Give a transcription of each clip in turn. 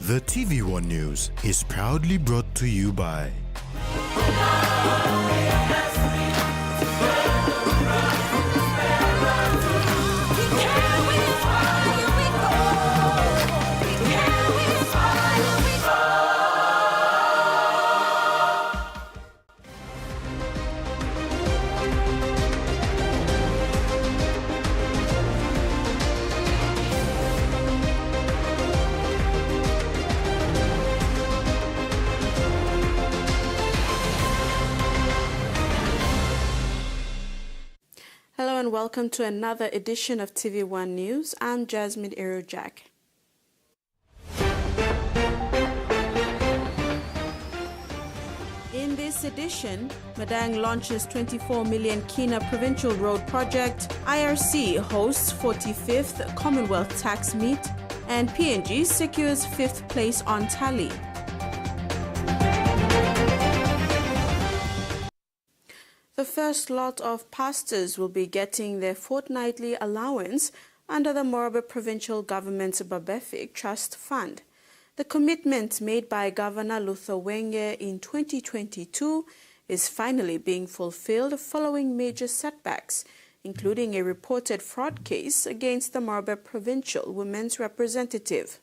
The TVWAN News is proudly brought to you by Hello and welcome to another edition of TVWAN News. I'm Jasmine Erojak. In this edition, Madang launches 24 million Kina Provincial Road Project, IRC hosts 45th Commonwealth Tax Meet, and PNG secures 5th place on tally. The first lot of pastors will be getting their fortnightly allowance under the Morobe Provincial Government's Babefic Trust Fund. The commitment made by Governor Luther Wenge in 2022 is finally being fulfilled following major setbacks, including a reported fraud case against the Morobe Provincial Women's Representative.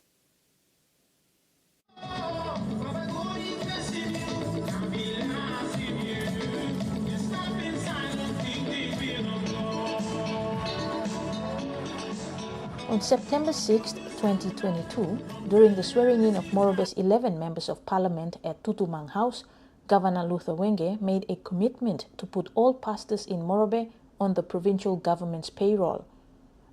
On September 6, 2022, during the swearing-in of Morobe's 11 members of parliament at Tutumang House, Governor Luther Wenge made a commitment to put all pastors in Morobe on the provincial government's payroll.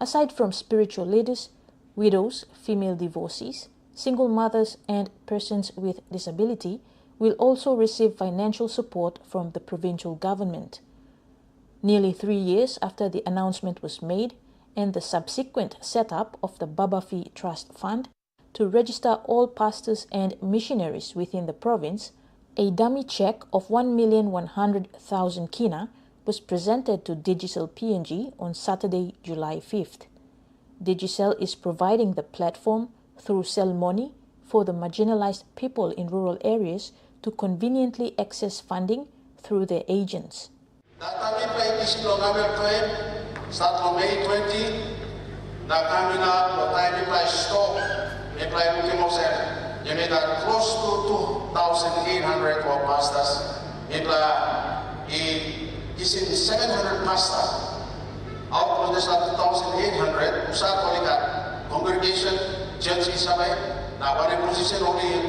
Aside from spiritual leaders, widows, female divorcees, single mothers, and persons with disability will also receive financial support from the provincial government. Nearly 3 years after the announcement was made, and the subsequent setup of the Babefic Trust Fund to register all pastors and missionaries within the province, a dummy check of 1,100,000 Kina was presented to Digicel PNG on Saturday, July 5th. Digicel is providing the platform through Selmoni for the marginalized people in rural areas to conveniently access funding through their agents. Start from May 20, na kami na tayo may stock, may looking of sir. You may have close to 2,800 for pastors. May is in 700 pasta. Out of this 2,800, usap balikan congregation, church isabay, na one position only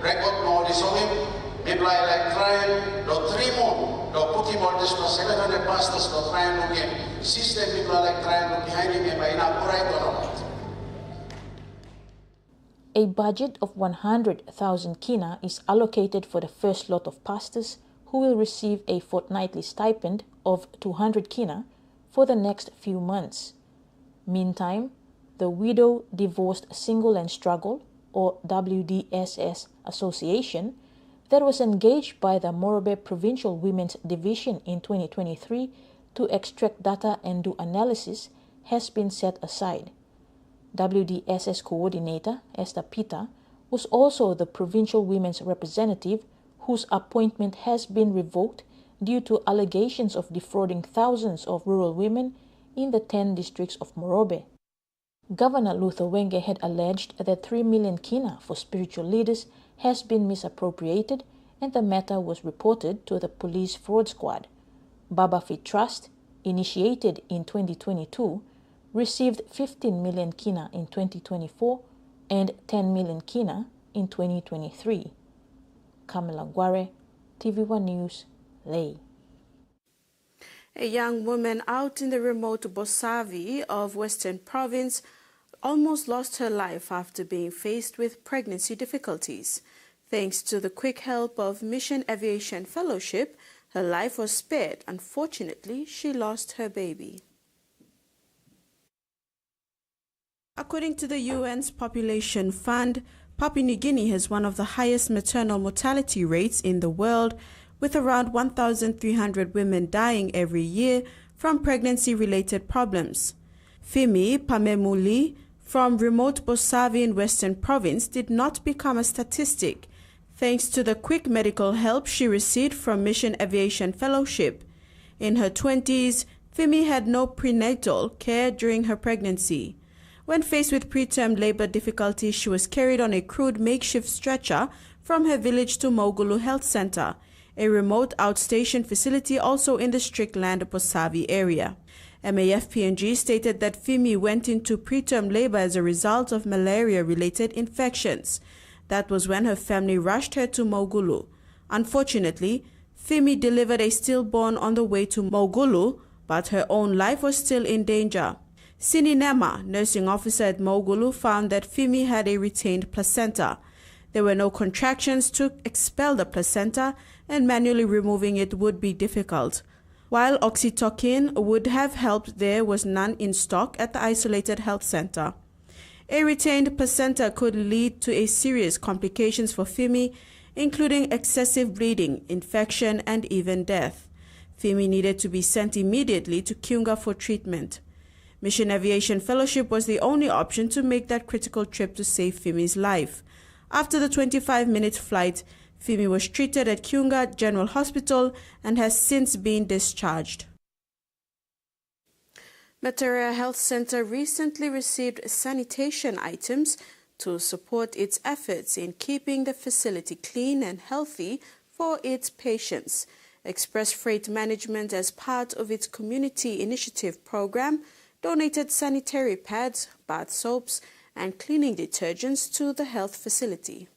record no only so him. May like trying do 3 more. Do put him on this 700 pastors do try and look him. System people are like trying to look behind him by inaugurate or not. A budget of 100,000 Kina is allocated for the first lot of pastors who will receive a fortnightly stipend of 200 Kina for the next few months. Meantime, the Widow, Divorced, Single and Struggle, or WDSS Association, that was engaged by the Morobe Provincial Women's Division in 2023 to extract data and do analysis, has been set aside. WDSS Coordinator Esther Pita was also the Provincial Women's Representative whose appointment has been revoked due to allegations of defrauding thousands of rural women in the 10 districts of Morobe. Governor Luther Wenge had alleged that 3 million Kina for spiritual leaders has been misappropriated, and the matter was reported to the Police Fraud Squad. Babefic Trust, initiated in 2022, received 15 million Kina in 2024 and 10 million Kina in 2023. Kamala Guare, TVWAN News, Ley. A young woman out in the remote Bosavi of Western Province almost lost her life after being faced with pregnancy difficulties. Thanks to the quick help of Mission Aviation Fellowship, her life was spared. Unfortunately, she lost her baby. According to the UN's Population Fund, Papua New Guinea has one of the highest maternal mortality rates in the world, with around 1,300 women dying every year from pregnancy-related problems. Fimi Pamemuli from remote Bosavi in Western Province did not become a statistic, thanks to the quick medical help she received from Mission Aviation Fellowship. In her 20s, Fimi had no prenatal care during her pregnancy. When faced with preterm labor difficulties, she was carried on a crude makeshift stretcher from her village to Mogulu Health Center, a remote outstation facility also in the Strickland Bosavi area. MAF-PNG stated that Fimi went into preterm labor as a result of malaria-related infections. That was when her family rushed her to Mogulu. Unfortunately, Fimi delivered a stillborn on the way to Mogulu, but her own life was still in danger. Sini Nema, nursing officer at Mogulu, found that Fimi had a retained placenta. There were no contractions to expel the placenta, and manually removing it would be difficult. While oxytocin would have helped, there was none in stock at the isolated health center. A retained placenta could lead to serious complications for Fimi, including excessive bleeding, infection, and even death. Fimi needed to be sent immediately to Kiunga for treatment. Mission Aviation Fellowship was the only option to make that critical trip to save Fimi's life. After the 25-minute flight, Fimi was treated at Kiunga General Hospital and has since been discharged. Materia Health Center recently received sanitation items to support its efforts in keeping the facility clean and healthy for its patients. Express Freight Management, as part of its community initiative program, donated sanitary pads, bath soaps, and cleaning detergents to the health facility.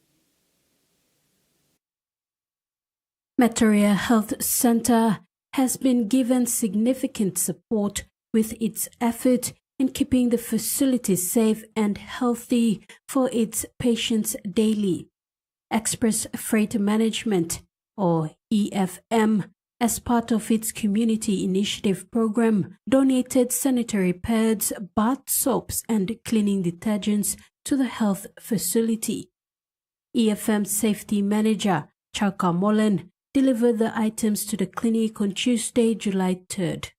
Materia Health Center has been given significant support with its effort in keeping the facility safe and healthy for its patients daily. Express Freight Management, or EFM, as part of its community initiative program, donated sanitary pads, bath soaps, and cleaning detergents to the health facility. EFM Safety Manager Chaka Molen delivered the items to the clinic on Tuesday, July 3rd.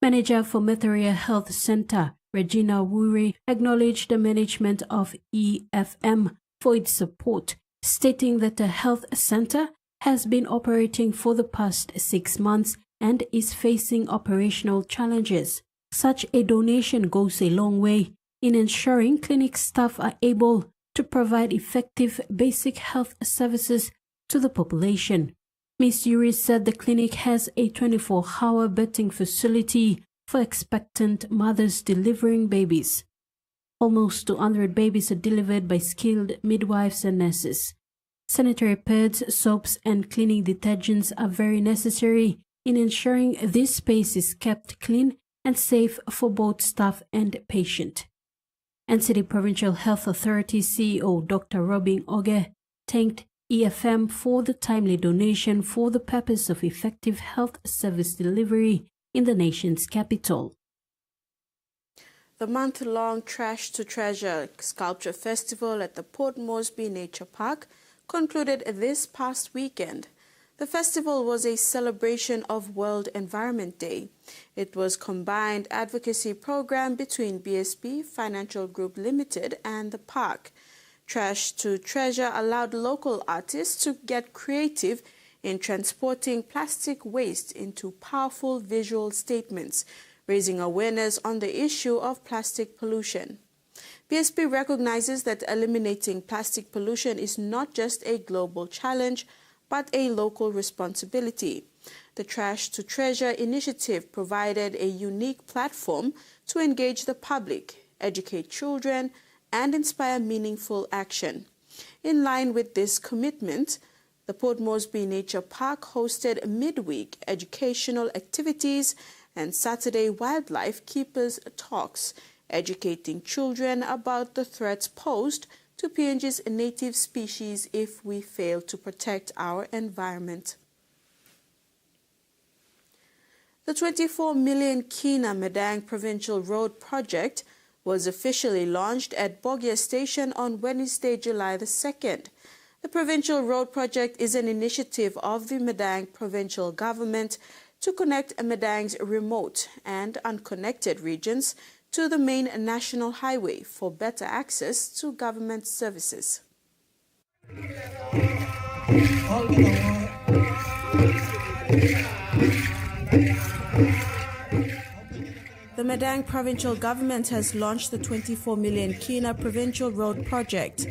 Manager for Materia Health Center, Regina Wuri, acknowledged the management of EFM for its support, stating that the health center has been operating for the past 6 months and is facing operational challenges. Such a donation goes a long way in ensuring clinic staff are able to provide effective basic health services to the population. Ms. Yuri said the clinic has a 24-hour betting facility for expectant mothers delivering babies. Almost 200 babies are delivered by skilled midwives and nurses. Sanitary pads, soaps, and cleaning detergents are very necessary in ensuring this space is kept clean and safe for both staff and patient. NCD Provincial Health Authority CEO Dr. Robin Oge thanked EFM for the timely donation for the purpose of effective health service delivery in the nation's capital. The month-long Trash to Treasure Sculpture Festival at the Port Moresby Nature Park concluded this past weekend. The festival was a celebration of World Environment Day. It was a combined advocacy program between BSB Financial Group Limited and the park. Trash to Treasure allowed local artists to get creative in transporting plastic waste into powerful visual statements, raising awareness on the issue of plastic pollution. BSB recognizes that eliminating plastic pollution is not just a global challenge, but a local responsibility. The Trash to Treasure initiative provided a unique platform to engage the public, educate children, and inspire meaningful action. In line with this commitment, the Port Moresby Nature Park hosted midweek educational activities and Saturday wildlife keepers talks, educating children about the threats posed to PNG's native species if we fail to protect our environment. The 24 million Kina Madang Provincial Road project was officially launched at Bogia Station on Wednesday, July the 2nd. The Provincial Road Project is an initiative of the Madang Provincial Government to connect Madang's remote and unconnected regions to the main national highway for better access to government services. The Madang provincial government has launched the 24 million Kina Provincial Road project.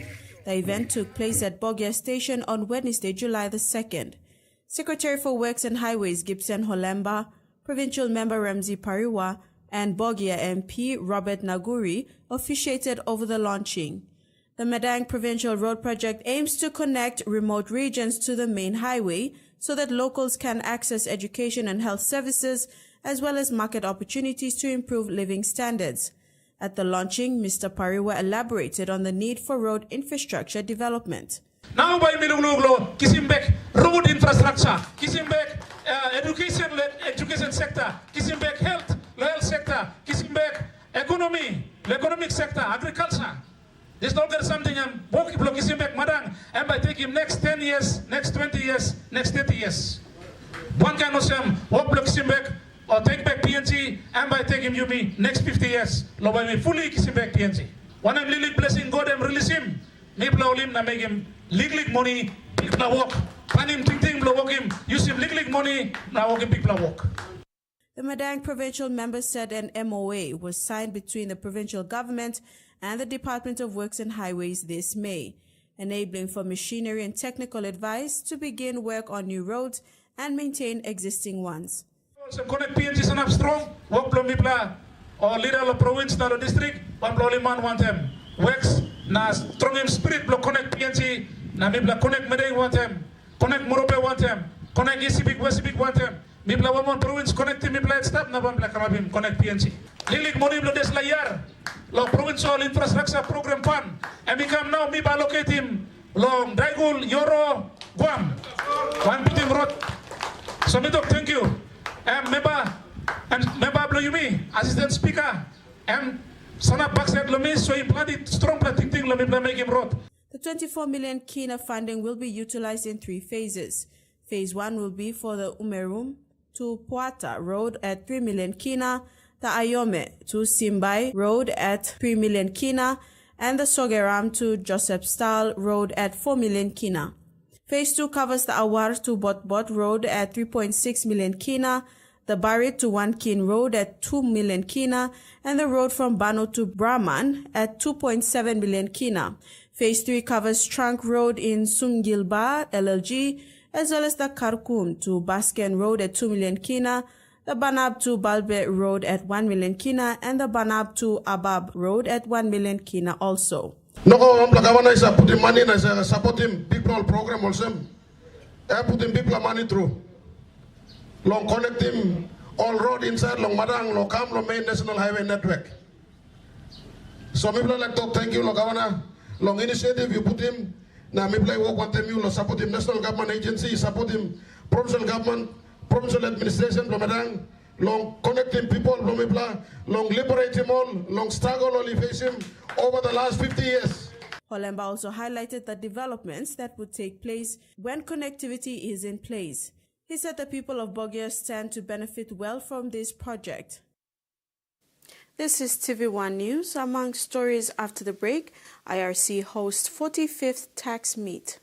The event took place at Bogia Station on Wednesday, July the 2nd. Secretary for Works and Highways Gibson Holemba, Provincial Member Ramzi Pariwa, and Bogia MP Robert Naguri officiated over the launching. The Madang Provincial Road project aims to connect remote regions to the main highway so that locals can access education and health services as well as market opportunities to improve living standards. At the launching, Mr. Pariwa elaborated on the need for road infrastructure development. Now by Milunglo, Kisimbek road infrastructure, Kisimbek education sector, Kisimbek health sector, Kisimbek economic sector, agriculture. This not get something I'm walking block Kisimbek Madang, and by taking next 10 years, next 20 years, next 30 years. One kind of some walk block Kisimbek or take back PNC, and by taking Yumi next 50 years, lo by me fully Kisimbek PNC. One I'm really blessing God and release him. Me blow him na make him lig money, pick na walk. Pan him ting blow walk him, use him lig money, na walk him pick na walk. The Madang provincial member said an MOA was signed between the provincial government and the Department of Works and Highways this May, enabling for machinery and technical advice to begin work on new roads and maintain existing ones. Also connect PNG sanap strong, walk blow me bla, or leader of province na district, one blow man want them. Works na strong in spirit blow connect PNG, na me bla connect Madang want them, connect Morobe want them, connect East West want them. Mi bla one province connect mi bla stop na bam bla kamabim connect PNC. Lilik money bla des layar. Lo provincial infrastructure program pan. And become now mi ba locate him long Daigul Yoro Guam. One puting road. So me talk thank you. And member blo yumi assistant speaker. And sana backside lo mi so he planted strong planting thing lo mi bla make him road. The 24 million Kina funding will be utilized in 3 phases. Phase 1 will be for the Umerum to Puata Road at 3 million Kina, the Ayome to Simbai Road at 3 million Kina, and the Sogeram to Joseph Stahl Road at 4 million Kina. Phase 2 covers the Awar to Botbot Road at 3.6 million Kina, the Barit to Wankin Road at 2 million Kina, and the road from Bano to Brahman at 2.7 million Kina. Phase 3 covers Trunk Road in Sumgilba, LLG, as well as the Karkum to Basken Road at 2 million Kina, the Banab to Balbe Road at 1 million Kina, and the Banab to Abab Road at 1 million Kina also. No, I'm like I put him money and I support him people program also. I put him people money through. Long connect him all road inside Long Madang, Long Kam, Long main national highway network. So people like to thank you, Long Long initiative you put him. Now, me play work one time you support him national government agency, support him provincial government, provincial administration, Madang, long connecting people, long liberate him all, long struggle only face him over the last 50 years. Holemba also highlighted the developments that would take place when connectivity is in place. He said the people of Bogia stand to benefit well from this project. This is TVWAN News. Among stories after the break, IRC hosts 45th tax meet.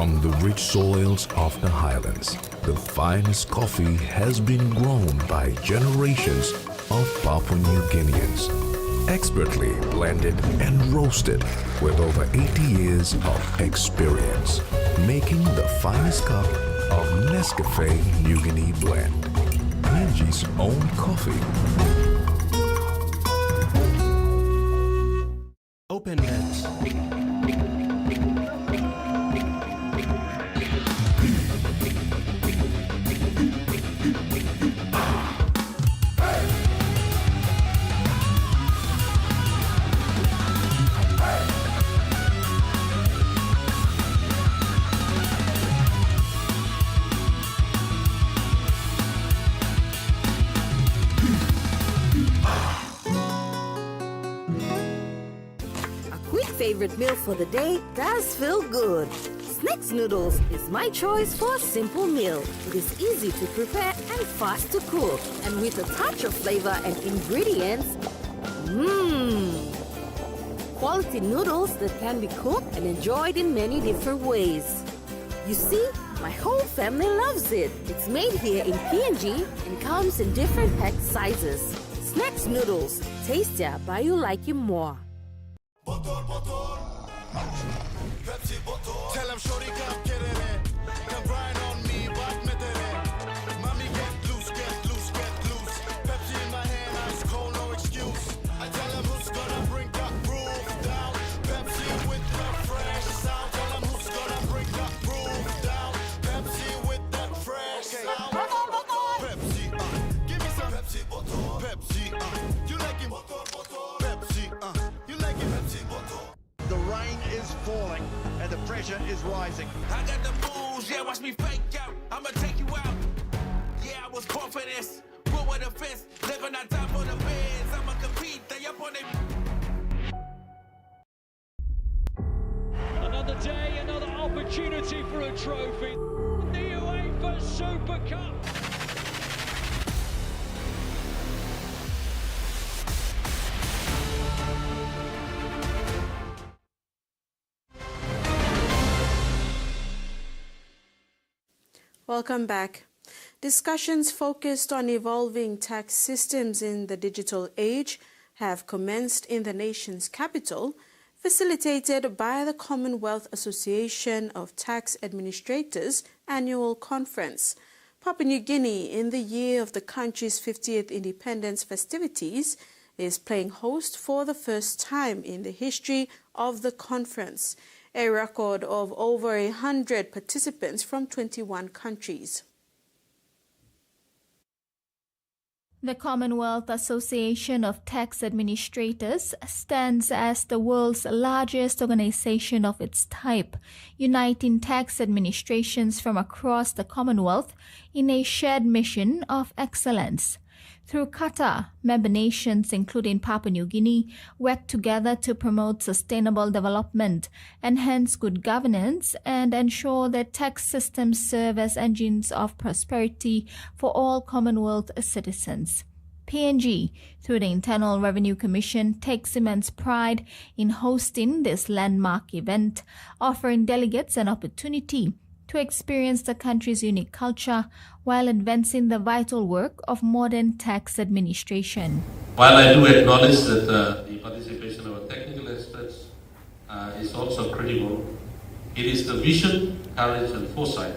From the rich soils of the highlands, the finest coffee has been grown by generations of Papua New Guineans, expertly blended and roasted with over 80 years of experience, making the finest cup of Nescafe New Guinea blend, PNG's own coffee. Open Lens. Favorite meal for the day does feel good. Snacks noodles is my choice for a simple meal. It is easy to prepare and fast to cook, and with a touch of flavor and ingredients, quality noodles that can be cooked and enjoyed in many different ways. You see, my whole family loves it. It's made here in PNG and comes in different pack sizes. Snacks noodles, tastier by you like it more. Pepsi bottle. Tell him shorty come get it. Come grind on me, but mommy get loose, get loose, get loose. Pepsi in my hand, ice cold, no excuse. I tell him who's gonna bring that groove down. Pepsi with the fresh sound. Tell him who's gonna bring that groove down. Pepsi with that fresh sound. Pepsi, give me some Pepsi bottle. Pepsi, you like it? Pepsi, you like it? Pepsi bottle. The rain is falling and the pressure is rising. I got the moves, yeah, watch me fake out. I'ma take you out. Yeah, I was born for this. Roll with a fist, living on top of the beds. I'ma compete, they up on it. Another day, another opportunity for a trophy. The UEFA Super Cup. Welcome back. Discussions focused on evolving tax systems in the digital age have commenced in the nation's capital, facilitated by the Commonwealth Association of Tax Administrators annual conference. Papua New Guinea, in the year of the country's 50th independence festivities, is playing host for the first time in the history of the conference, a record of over 100 participants from 21 countries. The Commonwealth Association of Tax Administrators stands as the world's largest organization of its type, uniting tax administrations from across the Commonwealth in a shared mission of excellence. Through Qatar, member nations, including Papua New Guinea, work together to promote sustainable development, enhance good governance, and ensure that tax systems serve as engines of prosperity for all Commonwealth citizens. PNG, through the Internal Revenue Commission, takes immense pride in hosting this landmark event, offering delegates an opportunity to experience the country's unique culture while advancing the vital work of modern tax administration. While I do acknowledge that the participation of our technical experts is also critical, it is the vision, courage and foresight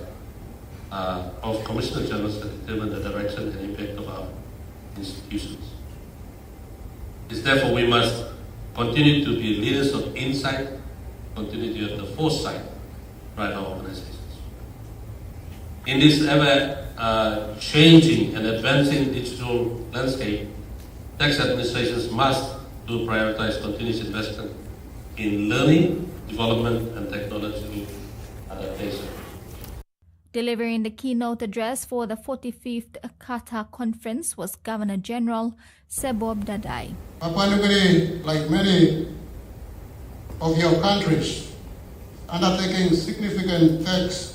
of Commissioner Generals that determine the direction and impact of our institutions. It's therefore we must continue to be leaders of insight, continue to have the foresight to drive our organizations. In this ever-changing and advancing digital landscape, tax administrations must prioritize continuous investment in learning, development, and technological adaptation. Delivering the keynote address for the 45th Qatar Conference was Governor General Sebob Dadai. Papua New Guinea, like many of your countries, undertaking significant tax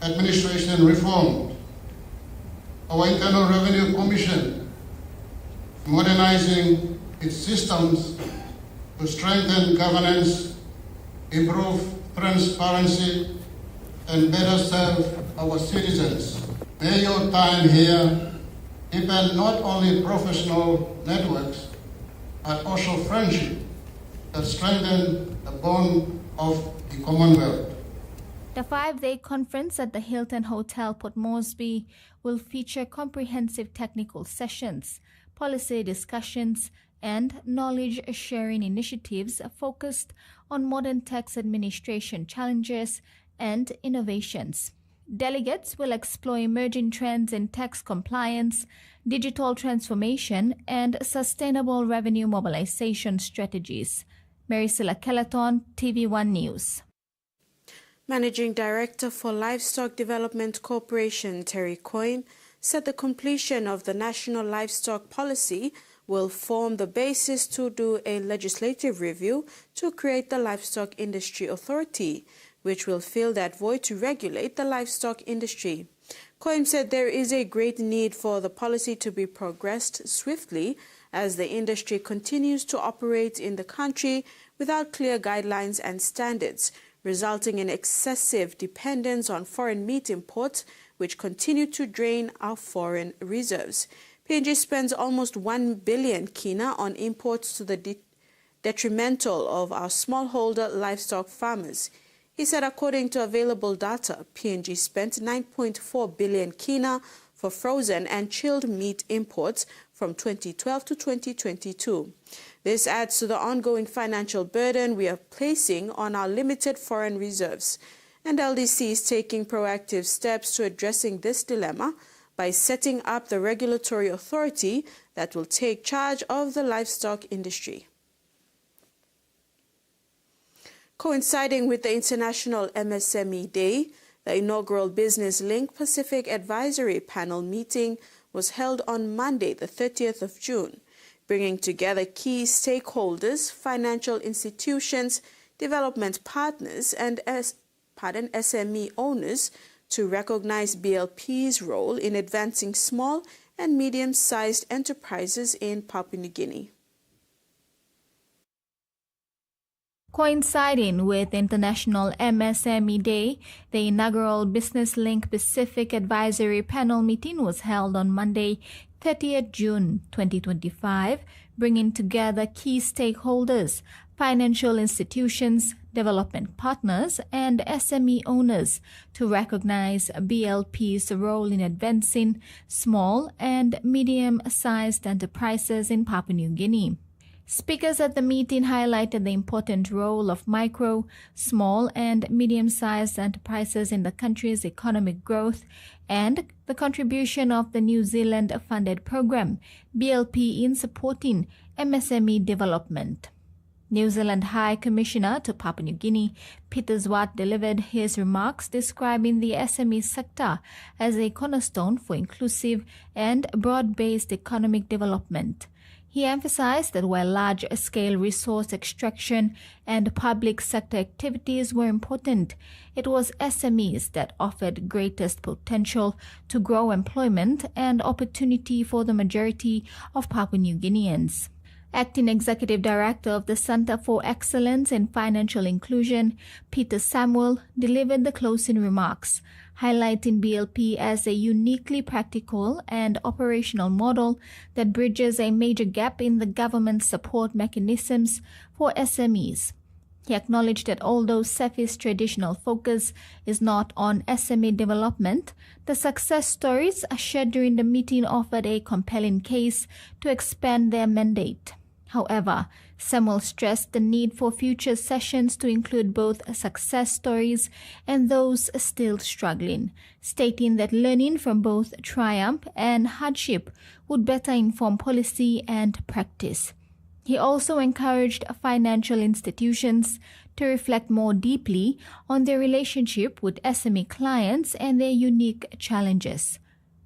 administration reform. Our Internal Revenue Commission modernizing its systems to strengthen governance, improve transparency, and better serve our citizens. May your time here deepen not only professional networks, but also friendship that strengthen the bond of the Commonwealth. The 5-day conference at the Hilton Hotel, Port Moresby, will feature comprehensive technical sessions, policy discussions, and knowledge-sharing initiatives focused on modern tax administration challenges and innovations. Delegates will explore emerging trends in tax compliance, digital transformation, and sustainable revenue mobilization strategies. Maricela Kelleton, TVWAN News. Managing Director for Livestock Development Corporation, Terry Coyne, said the completion of the National Livestock Policy will form the basis to do a legislative review to create the Livestock Industry Authority, which will fill that void to regulate the livestock industry. Coyne said there is a great need for the policy to be progressed swiftly as the industry continues to operate in the country without clear guidelines and standards, resulting in excessive dependence on foreign meat imports, which continue to drain our foreign reserves. PNG spends almost 1 billion kina on imports to the detrimental of our smallholder livestock farmers. He said according to available data, PNG spent 9.4 billion kina for frozen and chilled meat imports from 2012 to 2022. This adds to the ongoing financial burden we are placing on our limited foreign reserves. And LDC is taking proactive steps to addressing this dilemma by setting up the regulatory authority that will take charge of the livestock industry. Coinciding with the International MSME Day, the inaugural Business Link Pacific Advisory Panel meeting was held on Monday, the 30th of June, bringing together key stakeholders, financial institutions, development partners, and SME owners to recognize BLP's role in advancing small and medium-sized enterprises in Papua New Guinea. Coinciding with International MSME Day, the inaugural Business Link Pacific Advisory Panel meeting was held on Monday, 30th June 2025, bringing together key stakeholders, financial institutions, development partners, and SME owners to recognize BLP's role in advancing small and medium-sized enterprises in Papua New Guinea. Speakers at the meeting highlighted the important role of micro, small, and medium-sized enterprises in the country's economic growth and the contribution of the New Zealand-funded program, BLP, in supporting MSME development. New Zealand High Commissioner to Papua New Guinea, Peter Swart, delivered his remarks describing the SME sector as a cornerstone for inclusive and broad-based economic development. He emphasized that while large-scale resource extraction and public sector activities were important, it was SMEs that offered greatest potential to grow employment and opportunity for the majority of Papua New Guineans. Acting Executive Director of the Centre for Excellence in Financial Inclusion, Peter Samuel, delivered the closing remarks, highlighting BLP as a uniquely practical and operational model that bridges a major gap in the government's support mechanisms for SMEs. He acknowledged that although CEFI's traditional focus is not on SME development, the success stories shared during the meeting offered a compelling case to expand their mandate. However, Samuel stressed the need for future sessions to include both success stories and those still struggling, stating that learning from both triumph and hardship would better inform policy and practice. He also encouraged financial institutions to reflect more deeply on their relationship with SME clients and their unique challenges.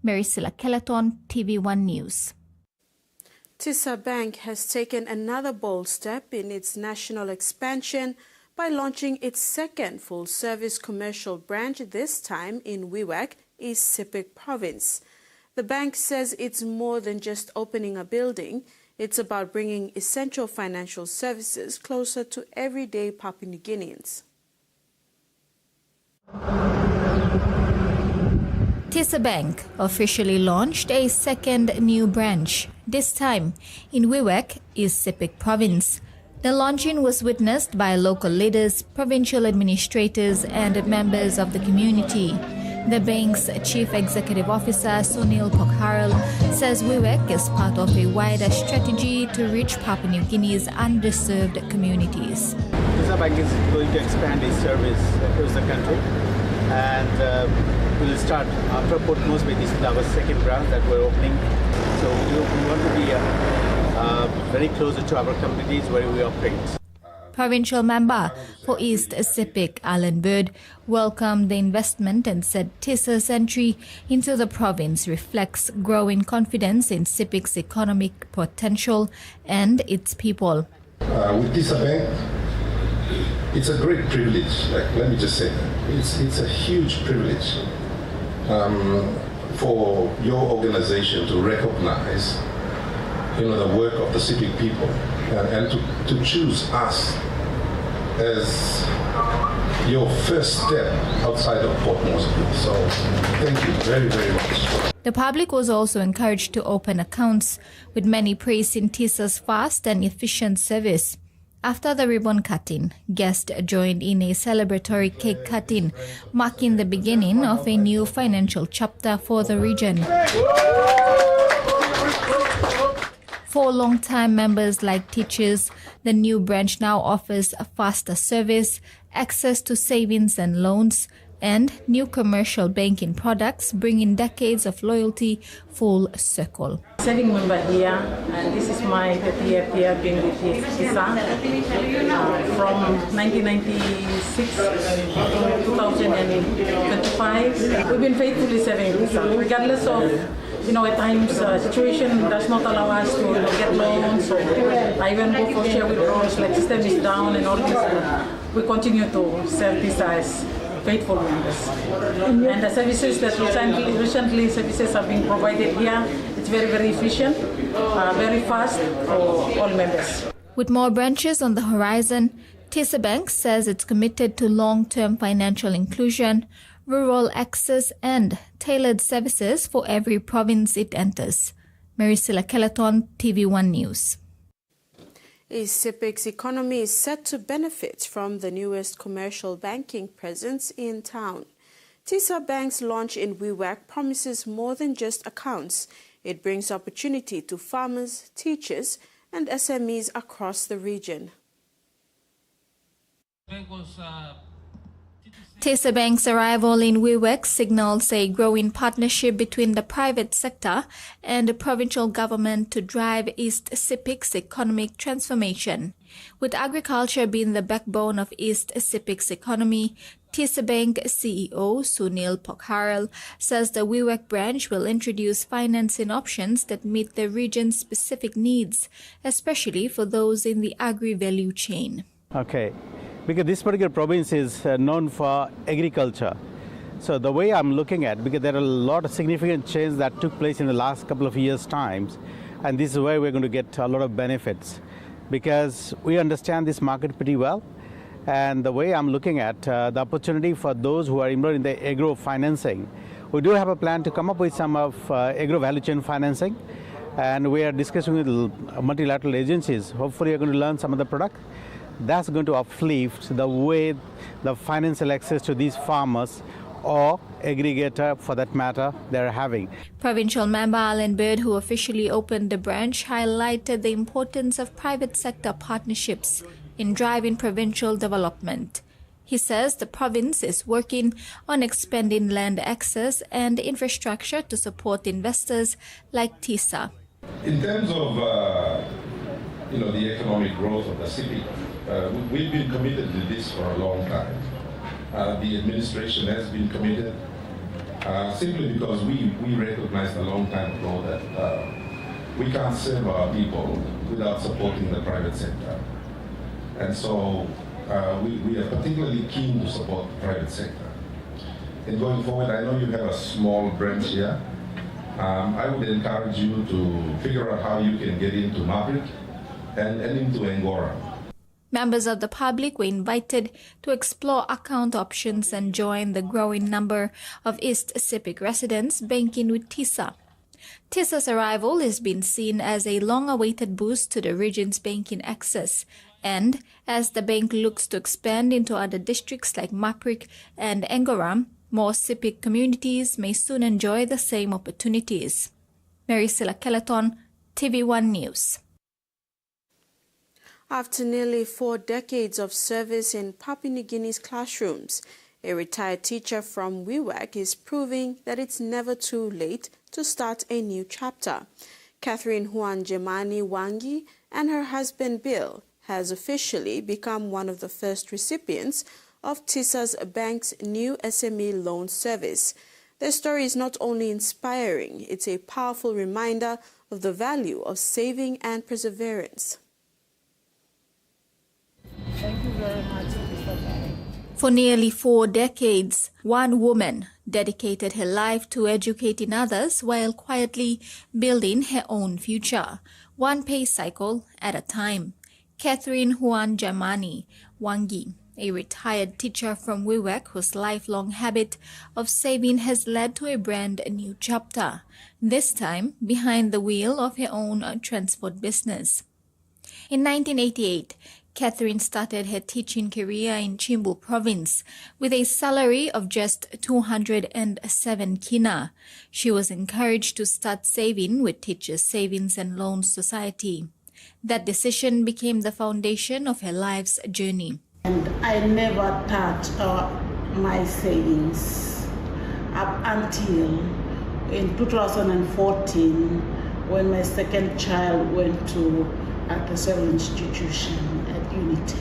Maricela Kelleton, TVWAN News. TISA Bank has taken another bold step in its national expansion by launching its second full-service commercial branch, this time in Wewak, East Sepik Province. The bank says it's more than just opening a building. It's about bringing essential financial services closer to everyday Papua New Guineans. TISA Bank officially launched a second new branch, this time in Wewak, East Sepik Province. The launching was witnessed by local leaders, provincial administrators and members of the community. The bank's Chief Executive Officer, Sunil Pokharel, says Wewak is part of a wider strategy to reach Papua New Guinea's underserved communities. TISA Bank is going to expand its service across the country, and we will start after Port Moresby. This is our second branch that we're opening. So we want to be very closer to our communities where we operate. Provincial member for East Sepik, Alan Bird, welcomed the investment and said TISA's entry into the province reflects growing confidence in Sepik's economic potential and its people. With TISA Bank, it's a great privilege. Let me just say that. It's a huge privilege for your organization to recognize the work of the Sepik people and to choose us as your first step outside of Port Moresby. So thank you very, very much. The public was also encouraged to open accounts, with many praising TISA's fast and efficient service. After the ribbon cutting, guests joined in a celebratory cake cutting, marking the beginning of a new financial chapter for the region. For long-time members like teachers, the new branch now offers a faster service, access to savings and loans, and new commercial banking products, bringing decades of loyalty full circle. Saving member here, and this is my 30th year being with TISA. From 1996 to 2025, we've been faithfully serving TISA, regardless of at times situation does not allow us to get loans, or I even go for share withdrawals, like system is down and all this. We continue to serve TISA as faithful members. And the services that recently services are being provided here, it's very, very efficient, very fast for all members. With more branches on the horizon, TISA Bank says it's committed to long-term financial inclusion, rural access and tailored services for every province it enters. Maricela Kelaton, TVWAN News. East Sepik's economy is set to benefit from the newest commercial banking presence in town. TISA Bank's launch in Wewak promises more than just accounts. It brings opportunity to farmers, teachers and SMEs across the region. TISA Bank's arrival in Wewak signals a growing partnership between the private sector and the provincial government to drive East Sepik's economic transformation. With agriculture being the backbone of East Sepik's economy, TISA Bank CEO Sunil Pokharel says the Wewak branch will introduce financing options that meet the region's specific needs, especially for those in the agri-value chain. Okay. Because this particular province is known for agriculture. So the way I'm looking at, because there are a lot of significant changes that took place in the last couple of years' times, and this is where we're going to get a lot of benefits, because we understand this market pretty well. And the way I'm looking at the opportunity for those who are involved in the agro financing, we do have a plan to come up with some of agro value chain financing, and we are discussing with multilateral agencies. Hopefully, we're going to learn some of the product. That's going to uplift the way the financial access to these farmers or aggregator, for that matter, they're having. Provincial member Alan Bird, who officially opened the branch, highlighted the importance of private sector partnerships in driving provincial development. He says the province is working on expanding land access and infrastructure to support investors like TISA. In terms of the economic growth of the city, we've been committed to this for a long time. The administration has been committed simply because we recognized a long time ago that we can't serve our people without supporting the private sector. And so we are particularly keen to support the private sector. And going forward, I know you have a small branch here. I would encourage you to figure out how you can get into Maverick and into Angora. Members of the public were invited to explore account options and join the growing number of East Sepik residents banking with TISA. TISA's arrival has been seen as a long-awaited boost to the region's banking access, and as the bank looks to expand into other districts like Maprik and Engoram, more Sepik communities may soon enjoy the same opportunities. Maricela Kelleton, TVWAN News. After nearly 4 decades of service in Papua New Guinea's classrooms, a retired teacher from Wewak is proving that it's never too late to start a new chapter. Catherine Huan Jemani Wangi and her husband Bill has officially become one of the first recipients of TISA's bank's new SME loan service. Their story is not only inspiring, it's a powerful reminder of the value of saving and perseverance. Thank you very much, Mr. Barry. For nearly 4 decades, one woman dedicated her life to educating others while quietly building her own future, one pay cycle at a time. Catherine Huan Jamani Wangi, a retired teacher from Wewak whose lifelong habit of saving has led to a brand new chapter, this time behind the wheel of her own transport business. In 1988, Catherine started her teaching career in Chimbu province with a salary of just 207 kina. She was encouraged to start saving with Teachers Savings and Loans Society. That decision became the foundation of her life's journey. And I never touched my savings up until in 2014 when my second child went to a civil institution at Unity.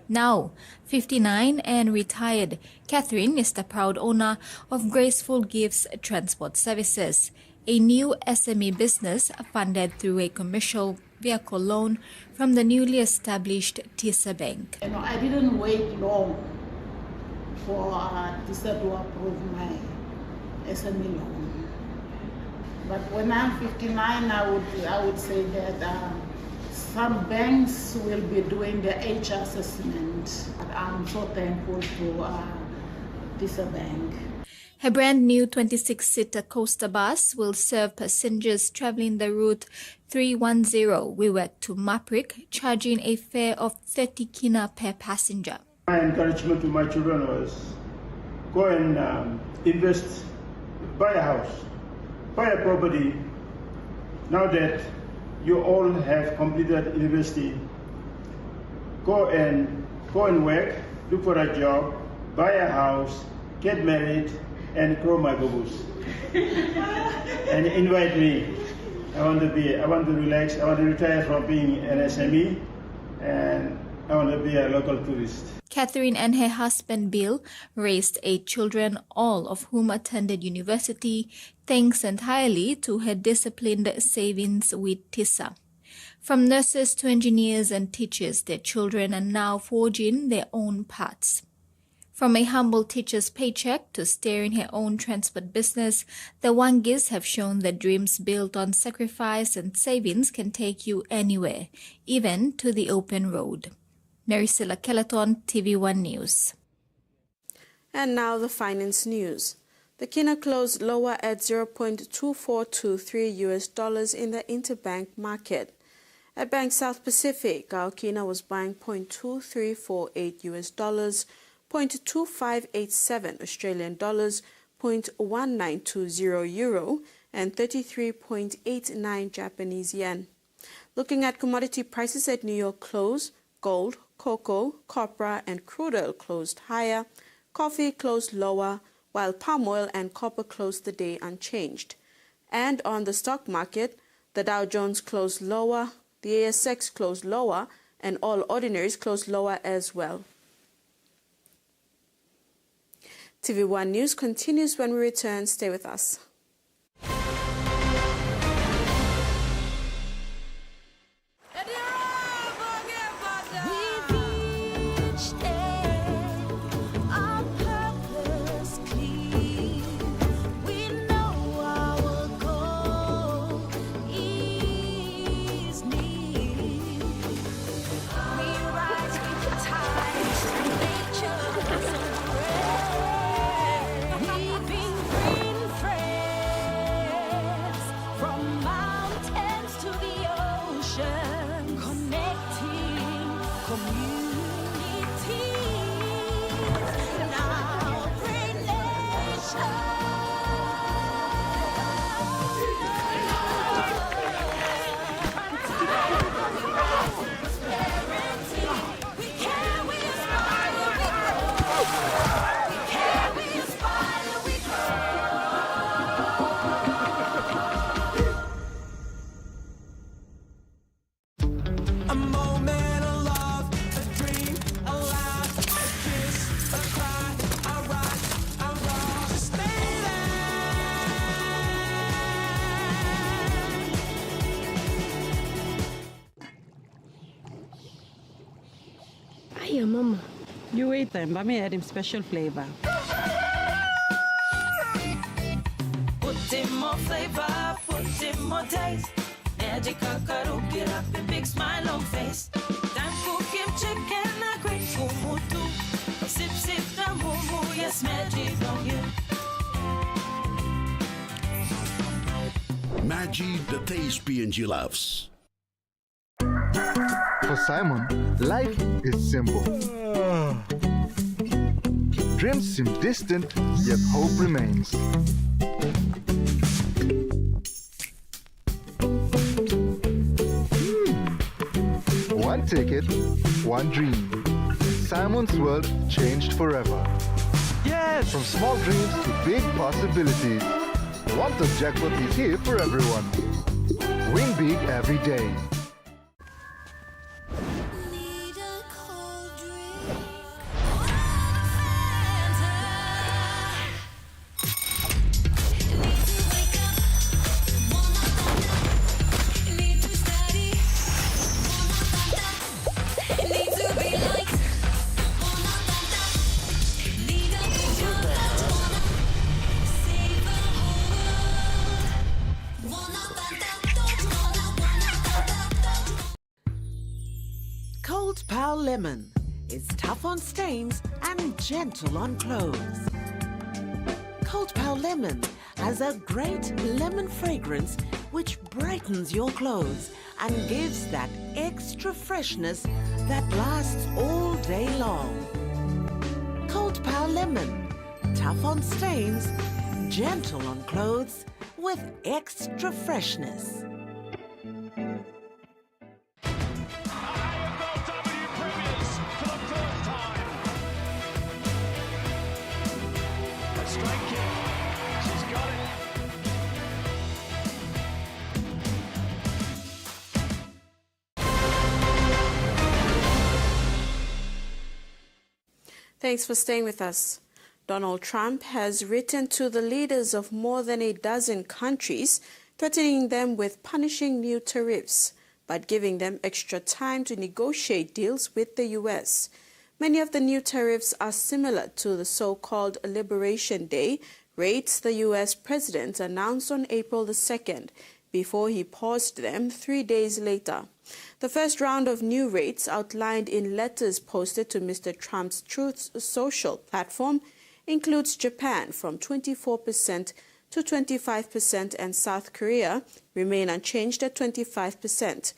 Now, 59 and retired, Catherine is the proud owner of Graceful Gifts Transport Services, a new SME business funded through a commercial vehicle loan from the newly established TISA Bank. I didn't wait long for TISA to approve my SME loan. But when I'm 59, I would say that some banks will be doing the age assessment. I'm so thankful to TISA Bank. Her brand new 26-seater coaster bus will serve passengers traveling the route 310 Wewak to Maprik, charging a fare of 30 kina per passenger. My encouragement to my children was go and invest, buy a house, buy a property. Now that you all have completed university, go and work, look for a job, buy a house, get married, and grow my bubbles. And invite me. I want to relax, I want to retire from being an SME, and I want to be a local tourist. Catherine and her husband Bill raised 8 children, all of whom attended university, thanks entirely to her disciplined savings with TISA. From nurses to engineers and teachers, their children are now forging their own paths. From a humble teacher's paycheck to steering her own transport business, the Wangis have shown that dreams built on sacrifice and savings can take you anywhere, even to the open road. Maricela Kelleton, TVWAN News. And now the finance news. The kina closed lower at $0.2423 US in the interbank market. At Bank South Pacific, our kina was buying $0.2348 US, $0.2587 Australian dollars, $0.1920 euro, and 33.89 Japanese yen. Looking at commodity prices at New York close, gold, cocoa, copra, and crude oil closed higher. Coffee closed lower, while palm oil and copper closed the day unchanged. And on the stock market, the Dow Jones closed lower, the ASX closed lower, and all ordinaries closed lower as well. TVWAN News continues when we return. Stay with us. here, Mama. You eat them, but me add him special flavor. Put in more flavor, put in more taste. Magic kakaru, get up and big smile on face. Time for him chicken, a great kumutu. Sip, sip, the moo, yes, magic on you. Maggi, the taste PNG loves. For Simon, life is simple. Dreams seem distant, yet hope remains. One ticket, one dream. Simon's world changed forever. Yes! From small dreams to big possibilities. The One-Top Jackpot is here for everyone. Win big every day. Cold Palau Lemon is tough on stains and gentle on clothes. Cold Palau Lemon has a great lemon fragrance which brightens your clothes and gives that extra freshness that lasts all day long. Cold Palau Lemon, tough on stains, gentle on clothes with extra freshness. Thanks for staying with us. Donald Trump has written to the leaders of more than a dozen countries, threatening them with punishing new tariffs, but giving them extra time to negotiate deals with the U.S. Many of the new tariffs are similar to the so-called Liberation Day rates the U.S. president announced on April the 2nd, before he paused them 3 days later. The first round of new rates, outlined in letters posted to Mr. Trump's Truth Social platform, includes Japan from 24% to 25% and South Korea remain unchanged at 25%.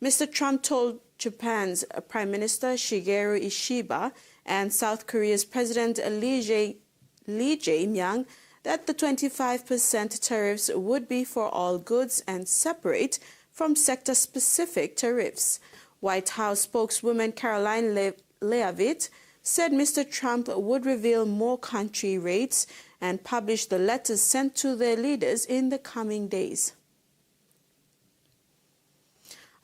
Mr. Trump told Japan's Prime Minister Shigeru Ishiba and South Korea's President Lee Jae-myung that the 25% tariffs would be for all goods and separate from sector-specific tariffs. White House spokeswoman Caroline Leavitt said Mr. Trump would reveal more country rates and publish the letters sent to their leaders in the coming days.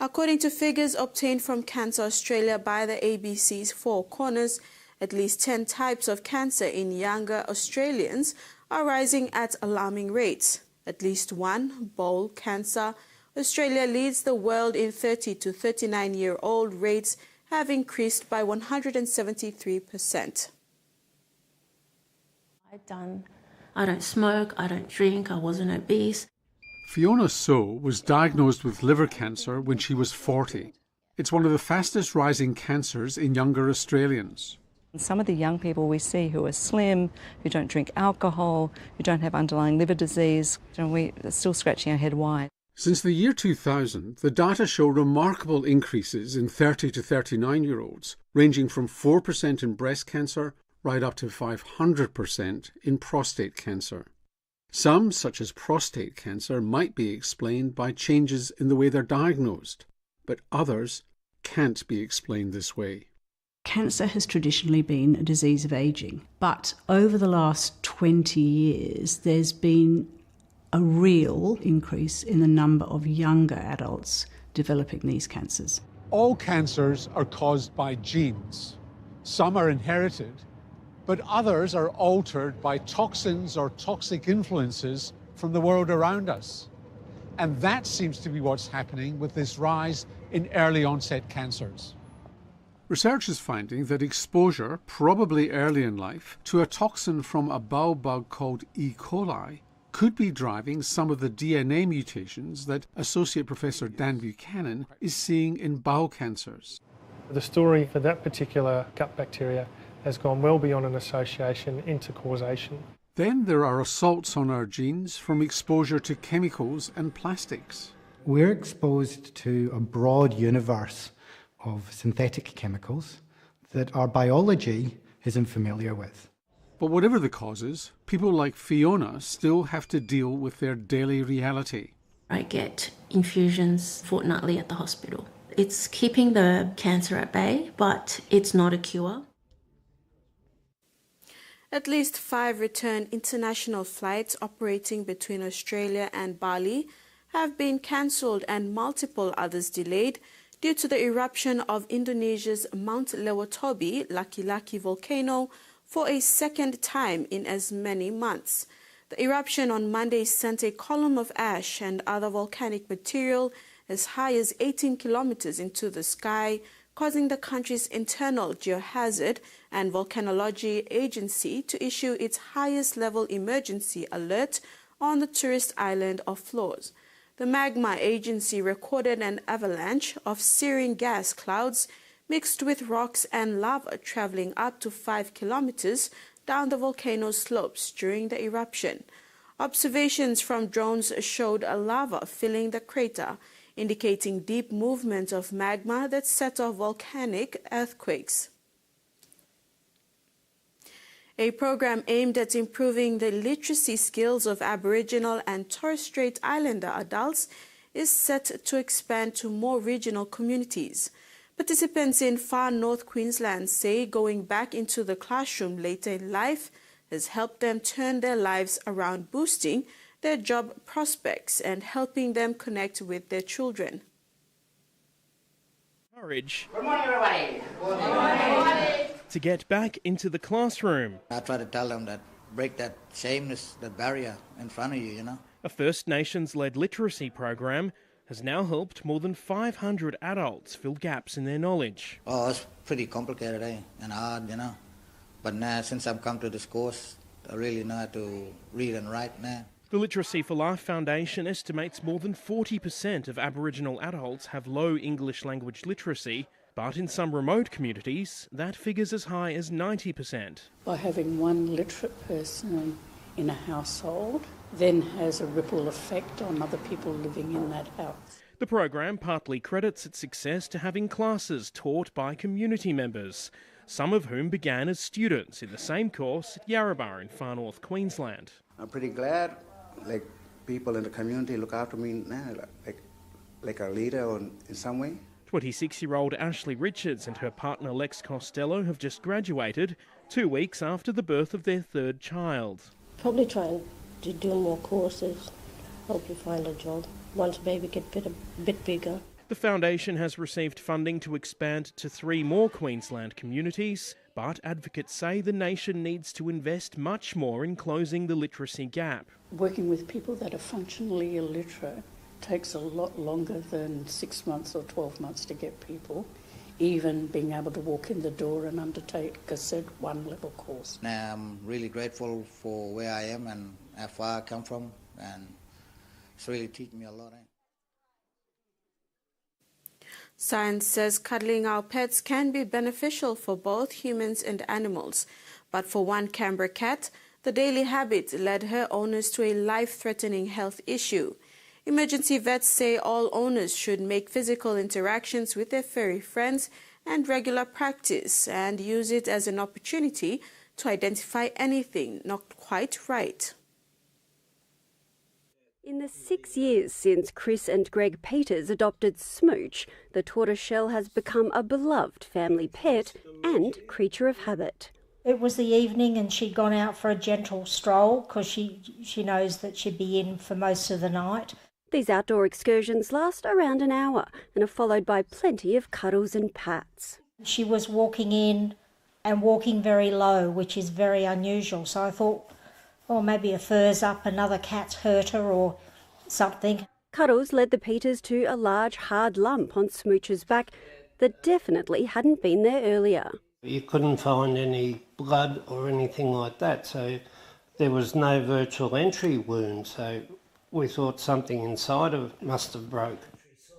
According to figures obtained from Cancer Australia by the ABC's Four Corners, at least 10 types of cancer in younger Australians are rising at alarming rates. At least one, bowel cancer. Australia leads the world in 30 to 39-year-old rates have increased by 173%. I don't smoke, I don't drink, I wasn't obese. Fiona So was diagnosed with liver cancer when she was 40. It's one of the fastest rising cancers in younger Australians. Some of the young people we see who are slim, who don't drink alcohol, who don't have underlying liver disease, we're still scratching our head why. Since the year 2000, the data show remarkable increases in 30 to 39-year-olds, ranging from 4% in breast cancer right up to 500% in prostate cancer. Some, such as prostate cancer, might be explained by changes in the way they're diagnosed, but others can't be explained this way. Cancer has traditionally been a disease of ageing, but over the last 20 years, there's been a real increase in the number of younger adults developing these cancers. All cancers are caused by genes. Some are inherited, but others are altered by toxins or toxic influences from the world around us. And that seems to be what's happening with this rise in early onset cancers. Research is finding that exposure, probably early in life, to a toxin from a bowel bug called E. coli could be driving some of the DNA mutations that Associate Professor Dan Buchanan is seeing in bowel cancers. The story for that particular gut bacteria has gone well beyond an association into causation. Then there are assaults on our genes from exposure to chemicals and plastics. We're exposed to a broad universe of synthetic chemicals that our biology isn't familiar with. But whatever the causes, people like Fiona still have to deal with their daily reality. I get infusions fortnightly at the hospital. It's keeping the cancer at bay, but it's not a cure. At least 5 return international flights operating between Australia and Bali have been cancelled and multiple others delayed due to the eruption of Indonesia's Mount Lewatobi Laki-Laki volcano for a second time in as many months. The eruption on Monday sent a column of ash and other volcanic material as high as 18 kilometers into the sky, causing the country's Internal Geohazard and Volcanology Agency to issue its highest level emergency alert on the tourist island of Flores. The Magma Agency recorded an avalanche of searing gas clouds mixed with rocks and lava traveling up to 5 kilometers down the volcano's slopes during the eruption. Observations from drones showed a lava filling the crater, indicating deep movement of magma that set off volcanic earthquakes. A program aimed at improving the literacy skills of Aboriginal and Torres Strait Islander adults is set to expand to more regional communities. Participants in far north Queensland say going back into the classroom later in life has helped them turn their lives around, boosting their job prospects and helping them connect with their children. Courage. Good morning, everybody. Good morning. To get back into the classroom. I try to tell them that break that shameness, that barrier in front of you, you know. A First Nations-led literacy program has now helped more than 500 adults fill gaps in their knowledge. Oh, it's pretty complicated, and hard, you know. But now, since I've come to this course, I really know how to read and write now. The Literacy for Life Foundation estimates more than 40% of Aboriginal adults have low English language literacy, but in some remote communities, that figure's as high as 90%. By having one literate person in a household, then has a ripple effect on other people living in that house. The program partly credits its success to having classes taught by community members, some of whom began as students in the same course at Yarrabah in far north Queensland. I'm pretty glad, like, people in the community look after me now, like a leader or in some way. 26-year-old Ashley Richards and her partner Lex Costello have just graduated 2 weeks after the birth of their third child. Probably trying to do more courses, hopefully find a job once baby gets a bit bigger. The foundation has received funding to expand to 3 more Queensland communities, but advocates say the nation needs to invest much more in closing the literacy gap. Working with people that are functionally illiterate takes a lot longer than 6 months or 12 months to get people, even being able to walk in the door and undertake a said 1-level course. Now I'm really grateful for where I am and how far I come from, and it's really teaching me a lot. Science says cuddling our pets can be beneficial for both humans and animals. But for one Canberra cat, the daily habit led her owners to a life-threatening health issue. Emergency vets say all owners should make physical interactions with their furry friends and regular practice and use it as an opportunity to identify anything not quite right. In the 6 years since Chris and Greg Peters adopted Smooch, the tortoiseshell has become a beloved family pet and creature of habit. It was the evening and she'd gone out for a gentle stroll because she knows that she'd be in for most of the night. These outdoor excursions last around an hour and are followed by plenty of cuddles and pats. She was walking in and walking very low, which is very unusual. So I thought, oh, maybe a fur's up, another cat's hurt her or something. Cuddles led the Peters to a large hard lump on Smooch's back, that definitely hadn't been there earlier. You couldn't find any blood or anything like that, so there was no virtual entry wound, so we thought something inside of it must have broke.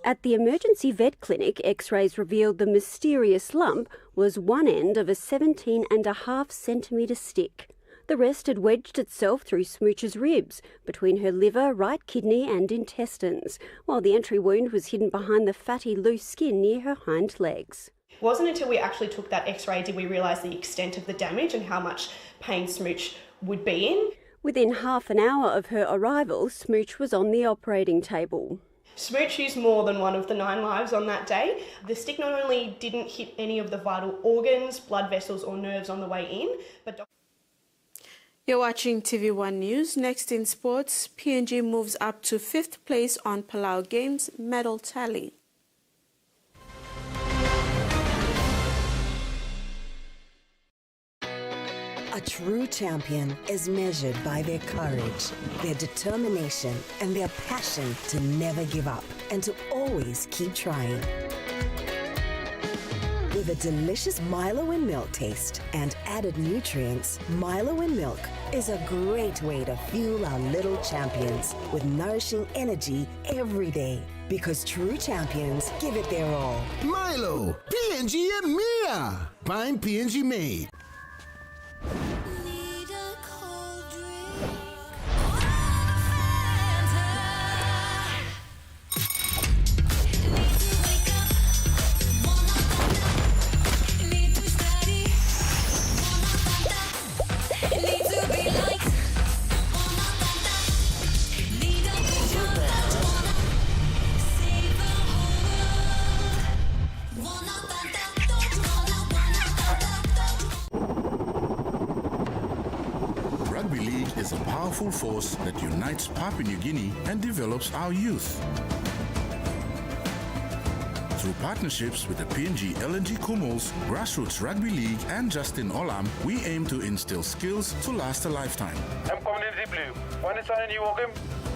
At the emergency vet clinic, x-rays revealed the mysterious lump was one end of a 17.5 centimetre stick. The rest had wedged itself through Smooch's ribs, between her liver, right kidney and intestines, while the entry wound was hidden behind the fatty loose skin near her hind legs. It wasn't until we actually took that x-ray did we realise the extent of the damage and how much pain Smooch would be in. Within half an hour of her arrival, Smooch was on the operating table. Smooch used more than one of the 9 lives on that day. The stick not only didn't hit any of the vital organs, blood vessels or nerves on the way in, but... You're watching TVWAN News. Next in sports, PNG moves up to 5th place on Palau Games medal tally. A true champion is measured by their courage, their determination, and their passion to never give up and to always keep trying. With a delicious Milo and milk taste and added nutrients, Milo and milk is a great way to fuel our little champions with nourishing energy every day. Because true champions give it their all. Milo, PNG e Mia. Pine PNG made. Rugby League is a powerful force that unites Papua New Guinea and develops our youth. Through partnerships with the PNG LNG Kumals, Grassroots Rugby League and Justin Olam, we aim to instill skills to last a lifetime. I'm community blue. When it's on you welcome,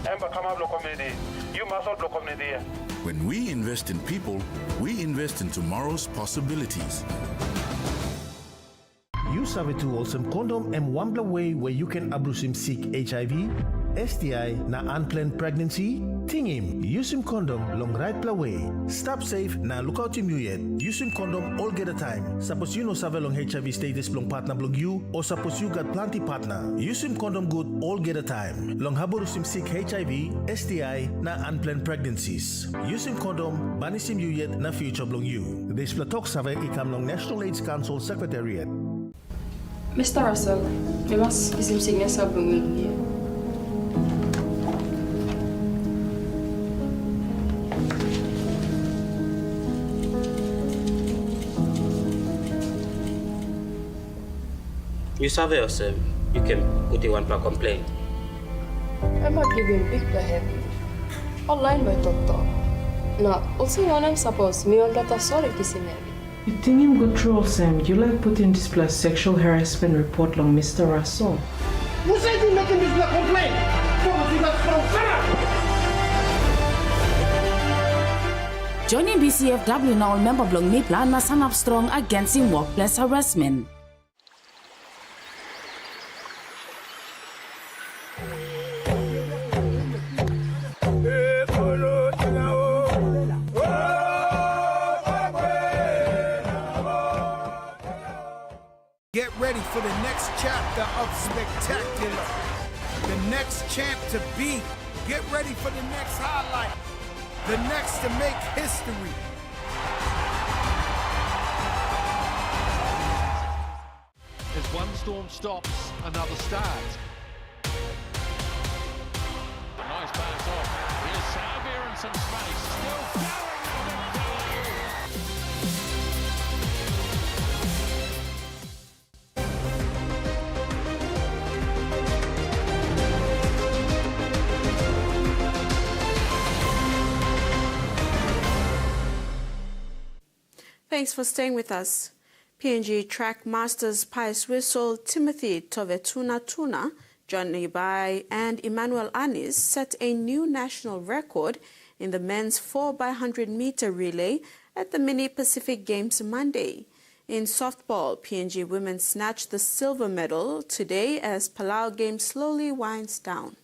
I'm a community. You must also community. When we invest in people, we invest in tomorrow's possibilities. Use our tools and condom and one way where you can abuse him seek HIV, STI na unplanned pregnancy. Ting him, use him condom long right way. Stop safe na look out him you yet. Use him condom all get a time. Suppose you know save long HIV status long partner blog you or suppose you got plenty partner. Use him condom good all get a time. Long haborus him seek HIV, STI na unplanned pregnancies. Use him condom banish him you yet na future blog you. This platok save ikam long National AIDS Council Secretariat. Mr. Russell, we must isim signa sa bungulungi. You survey yourself, you can put in one per complaint. I'm not giving big to him. Online by doctor. Na, also one I'm supposed me on data sorry kisime. You think him good troll, Sam? You like putting this plus sexual harassment report on Mr. Russell? Who said you making this black complaint? Joining BCFW na all member blong mi plan na stand up strong against workplace harassment. Get ready for the next chapter of spectacular. The next champ to beat. Get ready for the next highlight. The next to make history. As one storm stops, another starts. Nice pass off. Here's Savia and some space. Still going. Thanks for staying with us. PNG Track Masters Pius Whistle Timothy Tovetuna, John Nibai and Emmanuel Anis set a new national record in the men's 4x100 meter relay at the Mini Pacific Games Monday. In softball, PNG women snatched the silver medal today as Palau game slowly winds down.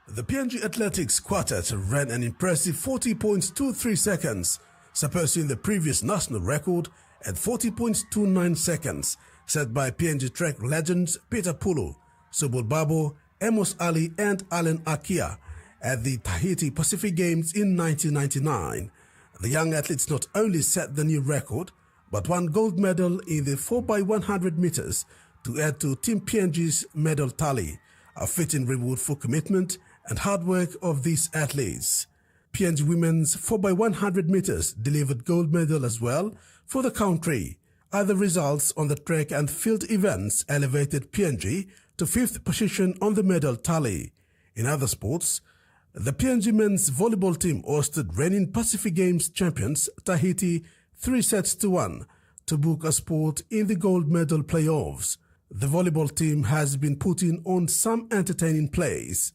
The PNG Athletics quartet ran an impressive 40.23 seconds, surpassing the previous national record at 40.29 seconds, set by PNG track legends Peter Pulu, Subul Babo, Amos Ali and Alan Akia at the Tahiti Pacific Games in 1999. The young athletes not only set the new record, but won gold medal in the 4x100 meters to add to Team PNG's medal tally, a fitting reward for commitment and hard work of these athletes. PNG women's 4x100 meters delivered gold medal as well for the country. Other results on the track and field events elevated PNG to 5th position on the medal tally. In other sports, the PNG men's volleyball team hosted reigning Pacific Games champions Tahiti 3-1 to book a spot in the gold medal playoffs. The volleyball team has been putting on some entertaining plays.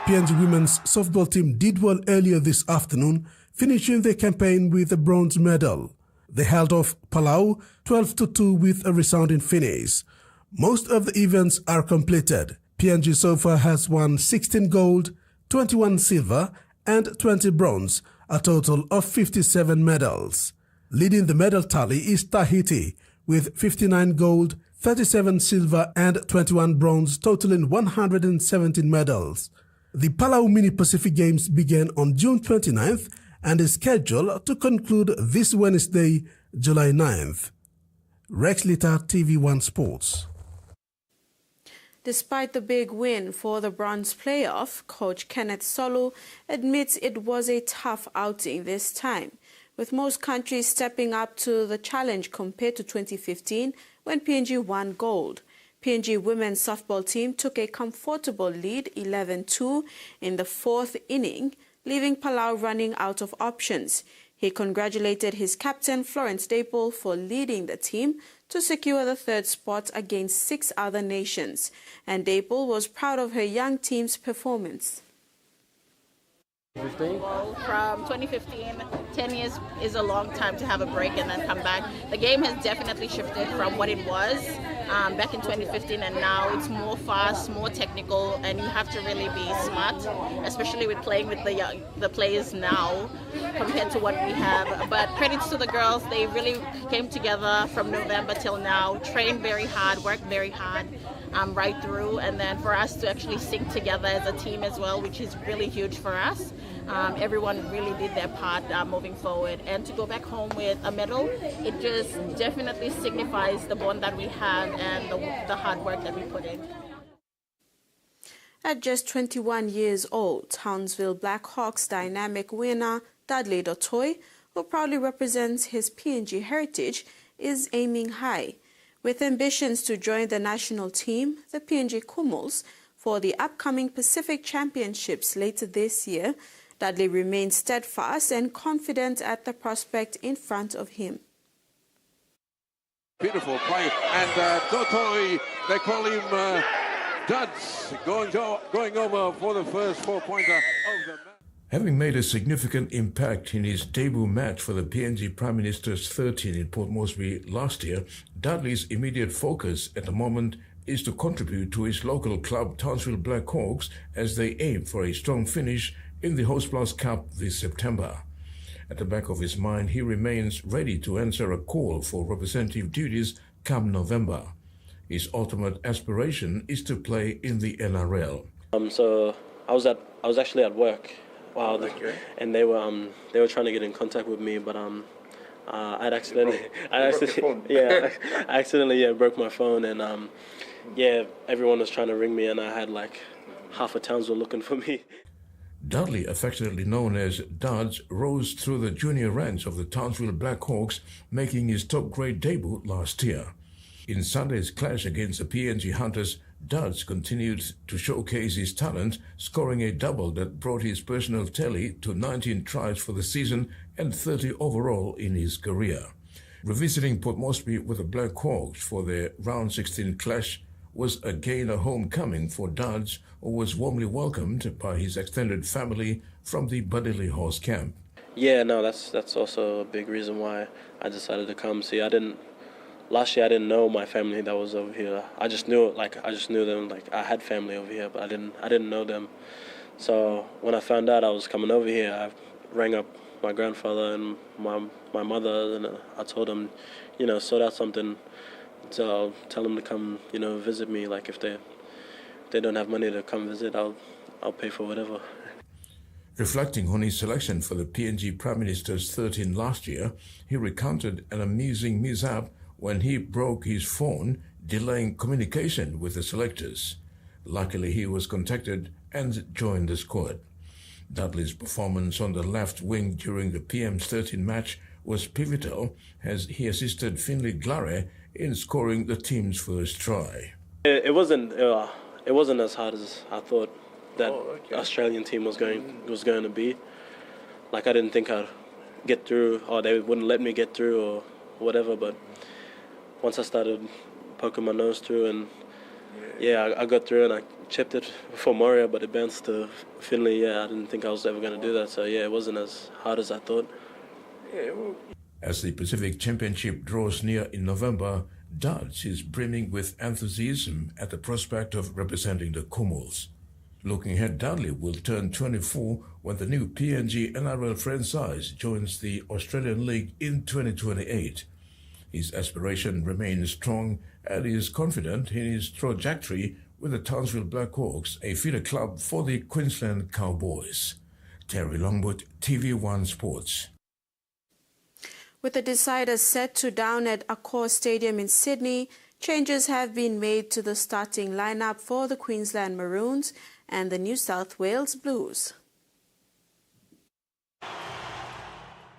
PNG women's softball team did well earlier this afternoon, finishing their campaign with a bronze medal. They held off Palau 12-2 with a resounding finish. Most of the events are completed. PNG so far has won 16 gold, 21 silver and 20 bronze, a total of 57 medals. Leading the medal tally is Tahiti with 59 gold, 37 silver and 21 bronze, totaling 117 medals. The Palau Mini Pacific Games began on June 29th and is scheduled to conclude this Wednesday, July 9th. Rex Lita, TV1 Sports. Despite the big win for the bronze playoff, coach Kenneth Solu admits it was a tough outing this time, with most countries stepping up to the challenge compared to 2015 when PNG won gold. PNG women's softball team took a comfortable lead 11-2 in the fourth inning, leaving Palau running out of options. He congratulated his captain Florence Dapel for leading the team to secure the third spot against 6 other nations, and Dapel was proud of her young team's performance. From 2015, 10 years is a long time to have a break and then come back. The game has definitely shifted from what it was back in 2015, and now it's more fast, more technical, and you have to really be smart, especially with playing with the players now compared to what we have. But credits to the girls, they really came together from November till now, trained very hard, worked very hard right through, and then for us to actually sing together as a team as well, which is really huge for us. Everyone really did their part moving forward, and to go back home with a medal, it just definitely signifies the bond that we have and the hard work that we put in. At just 21 years old, Townsville Blackhawks dynamic winner Dudley Dotoy, who proudly represents his PNG heritage, is aiming high. With ambitions to join the national team, the PNG Kumals, for the upcoming Pacific Championships later this year, Dudley remains steadfast and confident at the prospect in front of him. Beautiful play, and Dotoy, they call him Duds, going over for the first 4-pointer of the match. Having made a significant impact in his debut match for the PNG Prime Minister's 13 in Port Moresby last year, Dudley's immediate focus at the moment is to contribute to his local club Townsville Blackhawks as they aim for a strong finish in the Host Plus Cup this September. At the back of his mind, he remains ready to answer a call for representative duties come November. His ultimate aspiration is to play in the NRL. So I was actually at work. Wow, and they were trying to get in contact with me, but I accidentally broke my phone, and everyone was trying to ring me, and I had like half of Townsville looking for me. Dudley, affectionately known as Duds, rose through the junior ranks of the Townsville Blackhawks, making his top-grade debut last year. In Sunday's clash against the PNG Hunters, Duds continued to showcase his talent, scoring a double that brought his personal tally to 19 tries for the season and 30 overall in his career. Revisiting Port Moresby with the Black Hawks for their round 16 clash was again a homecoming for Dodds, who was warmly welcomed by his extended family from the Badili Horse camp. Yeah, no, that's also a big reason why I decided to come. See, last year I didn't know my family that was over here. I just knew them, like I had family over here, but I didn't know them. So when I found out I was coming over here, I rang up my grandfather and my mother, and I told them, sort out something. So I'll tell them to come, visit me. Like if they don't have money to come visit, I'll pay for whatever. Reflecting on his selection for the PNG Prime Minister's 13 last year, he recounted an amusing mishap when he broke his phone, delaying communication with the selectors. Luckily, he was contacted and joined the squad. Dudley's performance on the left wing during the PM's 13 match was pivotal as he assisted Finlay Glare in scoring the team's first try. It wasn't as hard as I thought that Australian team was going to be. Like I didn't think I'd get through, or they wouldn't let me get through, or whatever. But once I started poking my nose through, and I got through, and I chipped it for Moria, but it bounced to Finlay. I didn't think I was ever going to do that. So it wasn't as hard as I thought. As the Pacific Championship draws near in November, Dodds is brimming with enthusiasm at the prospect of representing the Commonwealth. Looking ahead, Dudley will turn 24 when the new PNG NRL franchise joins the Australian League in 2028. His aspiration remains strong and he is confident in his trajectory with the Townsville Blackhawks, a feeder club for the Queensland Cowboys. Terry Longwood, TV1 Sports. With the decider set to down at Accor Stadium in Sydney, changes have been made to the starting lineup for the Queensland Maroons and the New South Wales Blues.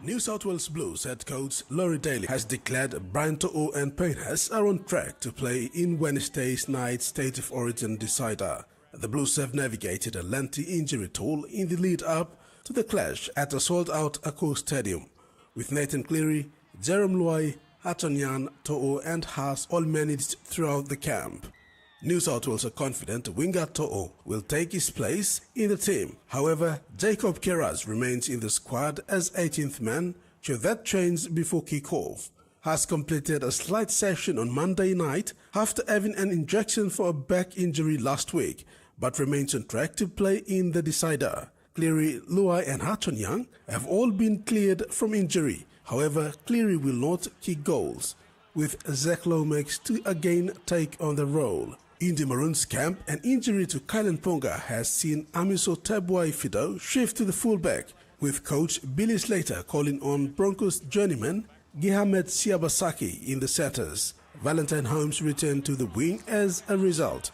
New South Wales Blues head coach Laurie Daly has declared Brian To'o and Paynes are on track to play in Wednesday's night's State of Origin decider. The Blues have navigated a lengthy injury toll in the lead-up to the clash at a sold-out Accor Stadium, with Nathan Cleary, Jerome Luai, Hatonyan, To'o and Haas all managed throughout the camp. New South Wales are confident winger To'o will take his place in the team. However, Jacob Keras remains in the squad as 18th man should that change before kick-off. Haas completed a slight session on Monday night after having an injection for a back injury last week, but remains on track to play in the decider. Cleary, Luai and Hatonyan have all been cleared from injury. However, Cleary will not kick goals, with Zach Lomax to again take on the role. In the Maroons camp, an injury to Kylan Ponga has seen Amiso Tabwai Fido shift to the fullback, with coach Billy Slater calling on Broncos journeyman Gihamed Siabasaki in the setters. Valentine Holmes returned to the wing as a result.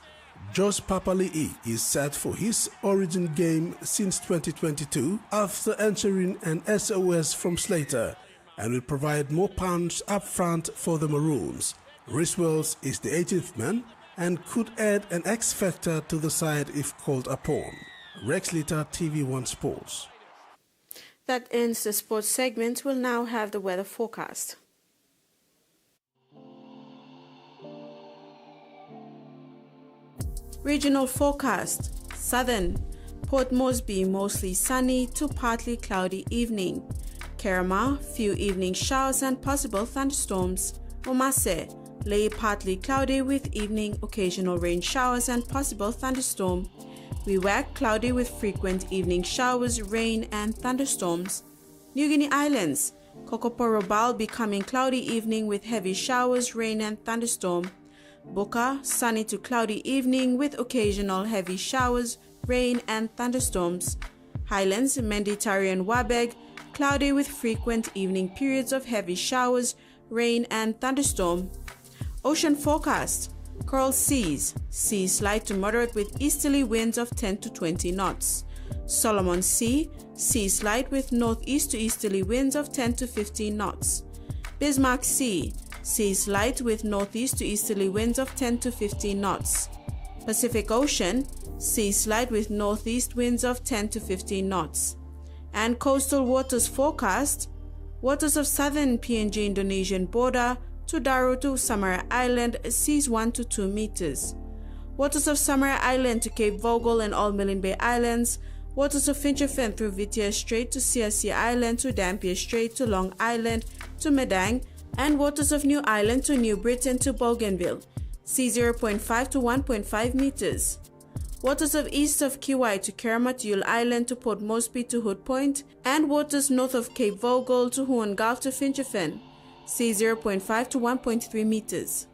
Josh Papali'i is set for his origin game since 2022 after answering an SOS from Slater and will provide more punch up front for the Maroons. Rhys Wells is the 18th man and could add an X-factor to the side if called upon. Rex Litter, TV1 Sports. That ends the sports segment. We'll now have the weather forecast. Regional forecast. Southern. Port Moresby mostly sunny to partly cloudy evening. Kerama, few evening showers and possible thunderstorms. Omase, Lae partly cloudy with evening occasional rain showers and possible thunderstorm. Wewak, cloudy with frequent evening showers, rain and thunderstorms. New Guinea Islands, Kokoporobal becoming cloudy evening with heavy showers, rain and thunderstorm. Boka, sunny to cloudy evening with occasional heavy showers, rain and thunderstorms. Highlands, Mediterranean Wabeg, cloudy with frequent evening periods of heavy showers, rain and thunderstorm. Ocean forecast. Coral seas, seas light to moderate with easterly winds of 10 to 20 knots. Solomon Sea, seas light with northeast to easterly winds of 10 to 15 knots. Bismarck Sea, seas light with northeast to easterly winds of 10 to 15 knots. Pacific Ocean, seas light with northeast winds of 10 to 15 knots. And coastal waters forecast. Waters of southern PNG Indonesian border to Daru to Samara Island seas 1 to 2 meters. Waters of Samara Island to Cape Vogel and all Milne Bay Islands. Waters of Finchefin through Vitia Strait to Siasia Island to Dampier Strait to Long Island to Madang, and waters of New Island to New Britain to Bougainville, sea 0.5 to 1.5 meters. Waters of east of Kiwai to Keramat Yule Island to Port Moresby to Hood Point, and waters north of Cape Vogel to Huon Gulf to Finchefin, sea 0.5 to 1.3 meters.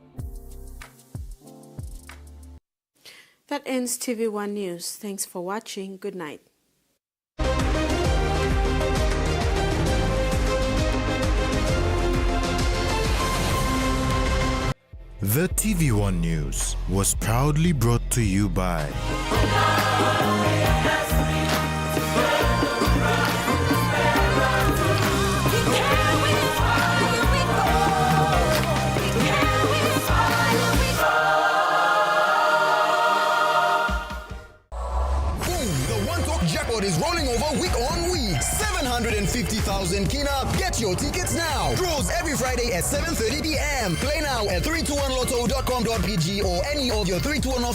That ends TV1 News. Thanks for watching. Good night. The TV1 News was proudly brought to you by is rolling over week on week. 750,000 kina. Get your tickets now. Draws every Friday at 7:30 p.m. Play now at 321lotto.com.pg or any of your 321 authorized